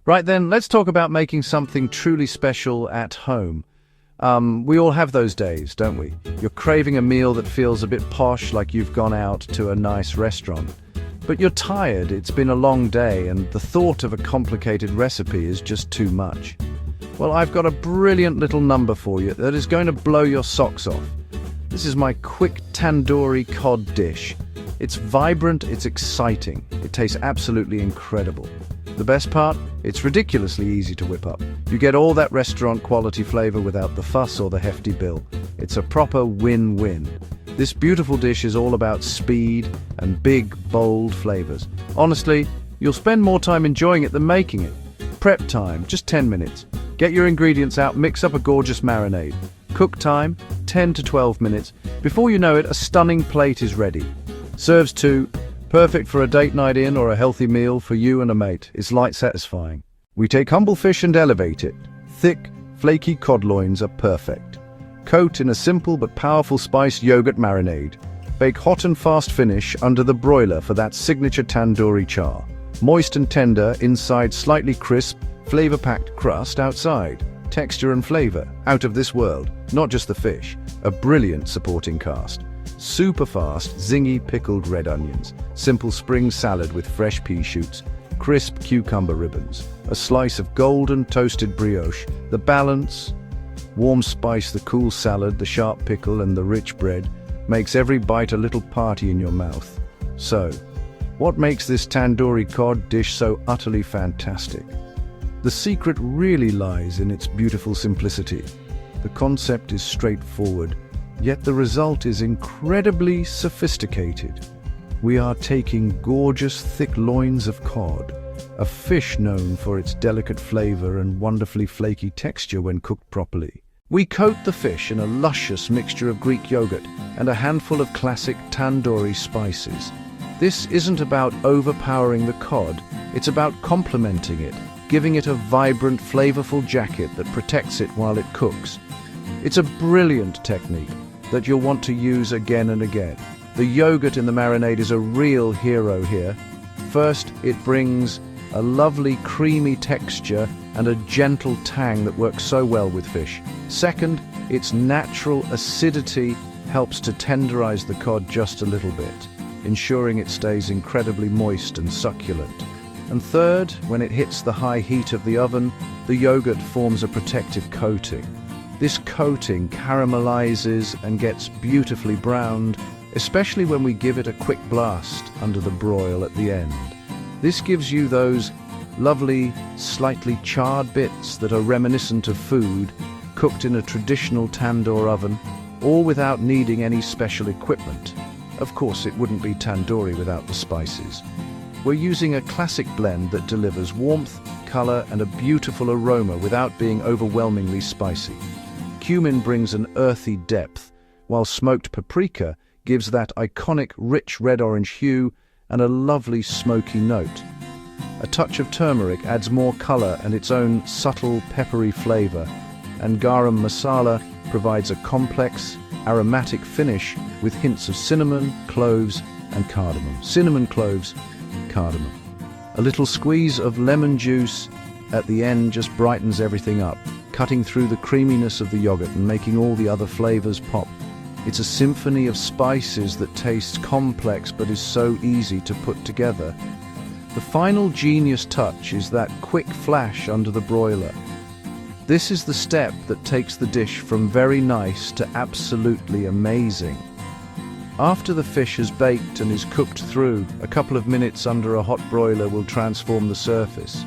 Right then, let's talk about making something truly special at home. We all have those days, don't we? You're craving a meal that feels a bit posh, like you've gone out to a nice restaurant. But you're tired, it's been a long day, and the thought of a complicated recipe is just too much. Well, I've got a brilliant little number for you that is going to blow your socks off. This is my quick tandoori cod dish. It's vibrant, it's exciting, it tastes absolutely incredible. The best part? It's ridiculously easy to whip up. You get all that restaurant quality flavor without the fuss or the hefty bill. It's a proper win-win. This beautiful dish is all about speed and big, bold flavors. Honestly, you'll spend more time enjoying it than making it. Prep time, just 10 minutes. Get your ingredients out, mix up a gorgeous marinade. Cook time, 10 to 12 minutes. Before you know it, a stunning plate is ready. Serves too. Perfect for a date night in or a healthy meal for you and a mate. It's light satisfying. We take humble fish and elevate it. Thick, flaky cod loins are perfect. Coat in a simple but powerful spiced yogurt marinade. Bake hot and fast finish under the broiler for that signature tandoori char. Moist and tender inside, slightly crisp, flavor-packed crust outside. Texture and flavor, out of this world. Not just the fish, a brilliant supporting cast. Super fast, zingy pickled red onions, simple spring salad with fresh pea shoots, crisp cucumber ribbons, a slice of golden toasted brioche, the balance, warm spice, the cool salad, the sharp pickle and the rich bread, makes every bite a little party in your mouth. So, what makes this tandoori cod dish so utterly fantastic? The secret really lies in its beautiful simplicity. The concept is straightforward, yet the result is incredibly sophisticated. We are taking gorgeous thick loins of cod, a fish known for its delicate flavor and wonderfully flaky texture when cooked properly. We coat the fish in a luscious mixture of Greek yogurt and a handful of classic tandoori spices. This isn't about overpowering the cod, it's about complementing it, giving it a vibrant, flavorful jacket that protects it while it cooks. It's a brilliant technique that you'll want to use again and again. The yogurt in the marinade is a real hero here. First, it brings a lovely creamy texture and a gentle tang that works so well with fish. Second, its natural acidity helps to tenderize the cod just a little bit, ensuring it stays incredibly moist and succulent. And third, when it hits the high heat of the oven, the yogurt forms a protective coating. This coating caramelizes and gets beautifully browned, especially when we give it a quick blast under the broil at the end. This gives you those lovely, slightly charred bits that are reminiscent of food cooked in a traditional tandoor oven, all without needing any special equipment. Of course, it wouldn't be tandoori without the spices. We're using a classic blend that delivers warmth, color, and a beautiful aroma without being overwhelmingly spicy. Cumin brings an earthy depth, while smoked paprika gives that iconic rich red-orange hue and a lovely smoky note. A touch of turmeric adds more color and its own subtle peppery flavor, and garam masala provides a complex, aromatic finish with hints of cinnamon, cloves, and cardamom. Cinnamon, cloves, cardamom. A little squeeze of lemon juice at the end just brightens everything up, cutting through the creaminess of the yogurt and making all the other flavors pop. It's a symphony of spices that tastes complex but is so easy to put together. The final genius touch is that quick flash under the broiler. This is the step that takes the dish from very nice to absolutely amazing. After the fish has baked and is cooked through, a couple of minutes under a hot broiler will transform the surface.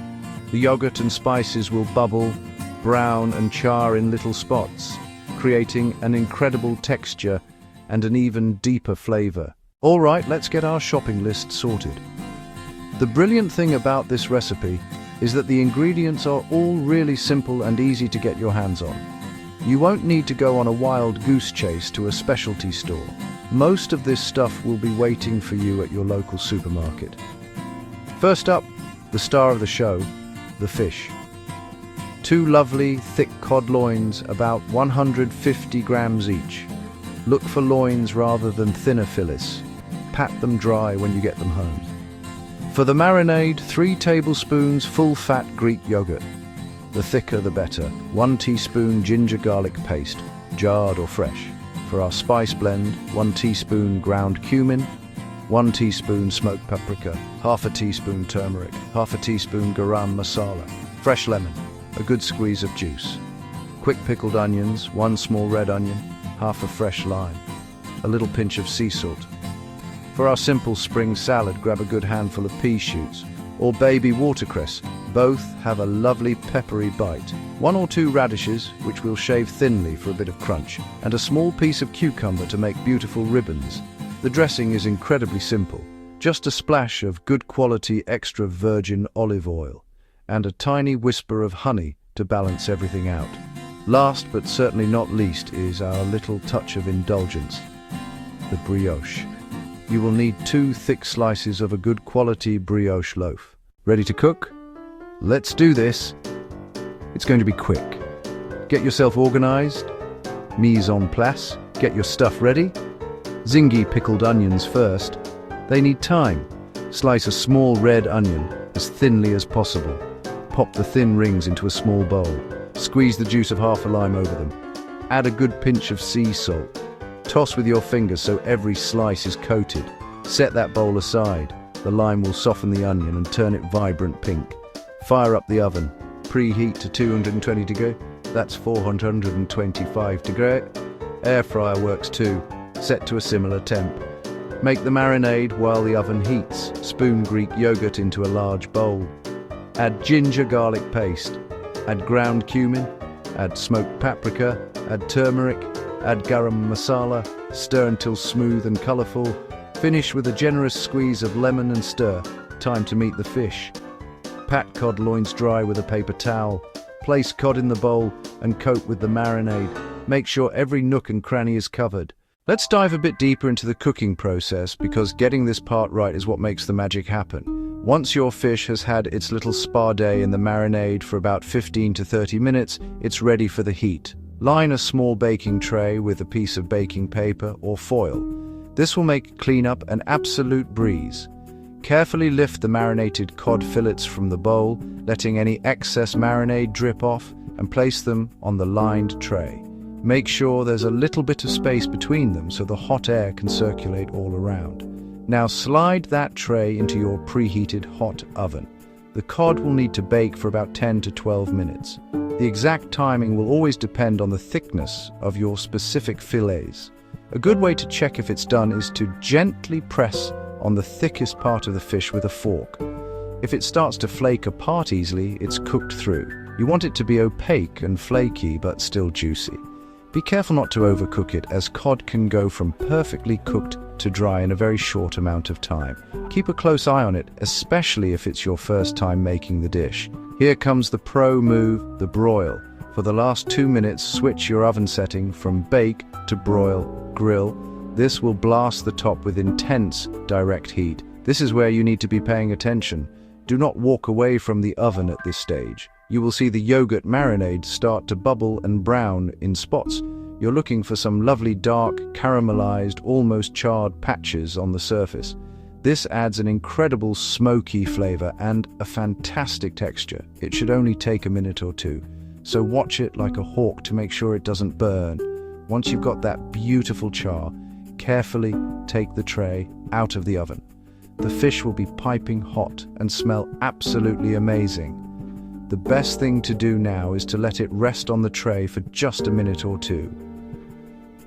The yogurt and spices will bubble, brown and char in little spots, creating an incredible texture and an even deeper flavor. All right, let's get our shopping list sorted. The brilliant thing about this recipe is that the ingredients are all really simple and easy to get your hands on. You won't need to go on a wild goose chase to a specialty store. Most of this stuff will be waiting for you at your local supermarket. First up, the star of the show, the fish. 2 lovely, thick cod loins, about 150 grams each. Look for loins rather than thinner fillets. Pat them dry when you get them home. For the marinade, 3 tablespoons full-fat Greek yogurt. The thicker the better. 1 teaspoon ginger garlic paste, jarred or fresh. For our spice blend, 1 teaspoon ground cumin, 1 teaspoon smoked paprika, half a teaspoon turmeric, half a teaspoon garam masala, fresh lemon, a good squeeze of juice. Quick pickled onions, 1 small red onion, half a fresh lime, a little pinch of sea salt. For our simple spring salad, grab a good handful of pea shoots or baby watercress. Both have a lovely peppery bite. 1 or 2 radishes, which we'll shave thinly for a bit of crunch, and a small piece of cucumber to make beautiful ribbons. The dressing is incredibly simple. Just a splash of good quality extra virgin olive oil and a tiny whisper of honey to balance everything out. Last but certainly not least is our little touch of indulgence, the brioche. You will need 2 thick slices of a good quality brioche loaf. Ready to cook? Let's do this. It's going to be quick. Get yourself organized. Mise en place. Get your stuff ready. Zingy pickled onions first. They need time. Slice a small red onion as thinly as possible. Pop the thin rings into a small bowl. Squeeze the juice of half a lime over them. Add a good pinch of sea salt. Toss with your fingers so every slice is coated. Set that bowl aside. The lime will soften the onion and turn it vibrant pink. Fire up the oven. Preheat to 220 degrees. That's 425 degrees. Air fryer works too. Set to a similar temp. Make the marinade while the oven heats. Spoon Greek yogurt into a large bowl. Add ginger garlic paste. Add ground cumin. Add smoked paprika. Add turmeric. Add garam masala. Stir until smooth and colorful. Finish with a generous squeeze of lemon and stir. Time to meet the fish. Pat cod loins dry with a paper towel. Place cod in the bowl and coat with the marinade. Make sure every nook and cranny is covered. Let's dive a bit deeper into the cooking process, because getting this part right is what makes the magic happen. Once your fish has had its little spa day in the marinade for about 15 to 30 minutes, it's ready for the heat. Line a small baking tray with a piece of baking paper or foil. This will make cleanup an absolute breeze. Carefully lift the marinated cod fillets from the bowl, letting any excess marinade drip off, and place them on the lined tray. Make sure there's a little bit of space between them so the hot air can circulate all around. Now slide that tray into your preheated hot oven. The cod will need to bake for about 10 to 12 minutes. The exact timing will always depend on the thickness of your specific fillets. A good way to check if it's done is to gently press on the thickest part of the fish with a fork. If it starts to flake apart easily, it's cooked through. You want it to be opaque and flaky but still juicy. Be careful not to overcook it, as cod can go from perfectly cooked to dry in a very short amount of time. Keep a close eye on it, especially if it's your first time making the dish. Here comes the pro move, the broil. For the last 2 minutes, switch your oven setting from bake to broil, grill. This will blast the top with intense, direct heat. This is where you need to be paying attention. Do not walk away from the oven at this stage. You will see the yogurt marinade start to bubble and brown in spots. You're looking for some lovely dark, caramelized, almost charred patches on the surface. This adds an incredible smoky flavor and a fantastic texture. It should only take a minute or 2. So watch it like a hawk to make sure it doesn't burn. Once you've got that beautiful char, carefully take the tray out of the oven. The fish will be piping hot and smell absolutely amazing. The best thing to do now is to let it rest on the tray for just a minute or 2.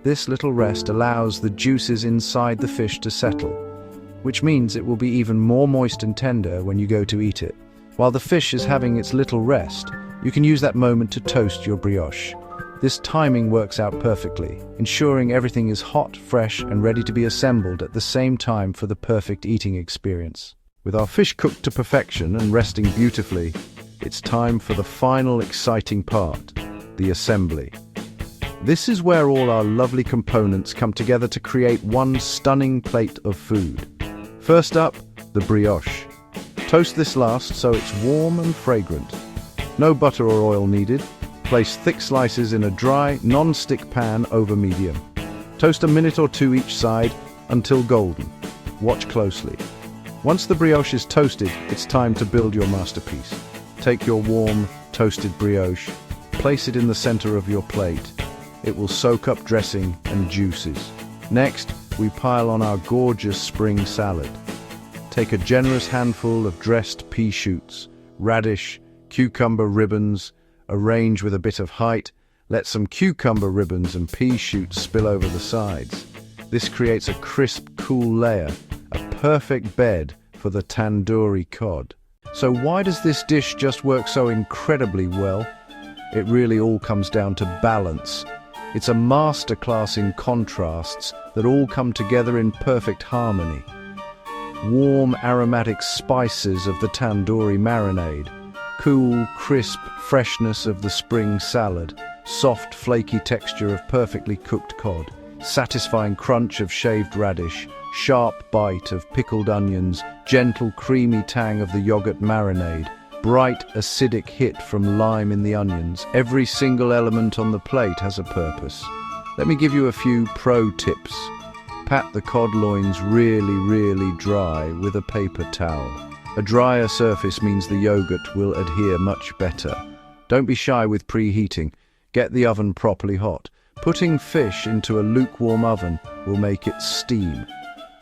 This little rest allows the juices inside the fish to settle, which means it will be even more moist and tender when you go to eat it. While the fish is having its little rest, you can use that moment to toast your brioche. This timing works out perfectly, ensuring everything is hot, fresh, and ready to be assembled at the same time for the perfect eating experience. With our fish cooked to perfection and resting beautifully, it's time for the final exciting part, the assembly. This is where all our lovely components come together to create one stunning plate of food. First up, the brioche. Toast this last so it's warm and fragrant. No butter or oil needed. Place thick slices in a dry, non-stick pan over medium. Toast a minute or 2 each side until golden. Watch closely. Once the brioche is toasted, it's time to build your masterpiece. Take your warm, toasted brioche, place it in the center of your plate. It will soak up dressing and juices. Next, we pile on our gorgeous spring salad. Take a generous handful of dressed pea shoots, radish, cucumber ribbons, arrange with a bit of height. Let some cucumber ribbons and pea shoots spill over the sides. This creates a crisp, cool layer, a perfect bed for the tandoori cod. So why does this dish just work so incredibly well? It really all comes down to balance. It's a masterclass in contrasts that all come together in perfect harmony. Warm, aromatic spices of the tandoori marinade, cool, crisp freshness of the spring salad, soft, flaky texture of perfectly cooked cod, satisfying crunch of shaved radish, sharp bite of pickled onions, gentle, creamy tang of the yogurt marinade, bright, acidic hit from lime in the onions. Every single element on the plate has a purpose. Let me give you a few pro tips. Pat the cod loins really dry with a paper towel. A drier surface means the yogurt will adhere much better. Don't be shy with preheating. Get the oven properly hot. Putting fish into a lukewarm oven will make it steam.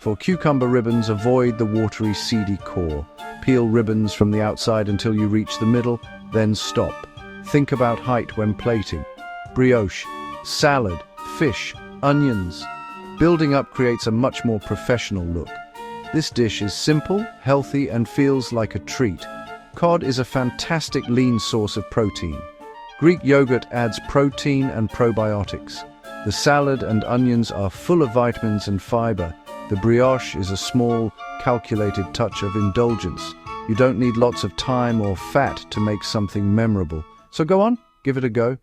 For cucumber ribbons, avoid the watery, seedy core. Peel ribbons from the outside until you reach the middle, then stop. Think about height when plating. Brioche, salad, fish, onions. Building up creates a much more professional look. This dish is simple, healthy, and feels like a treat. Cod is a fantastic lean source of protein. Greek yogurt adds protein and probiotics. The salad and onions are full of vitamins and fiber. The brioche is a small, calculated touch of indulgence. You don't need lots of time or fat to make something memorable. So go on, give it a go.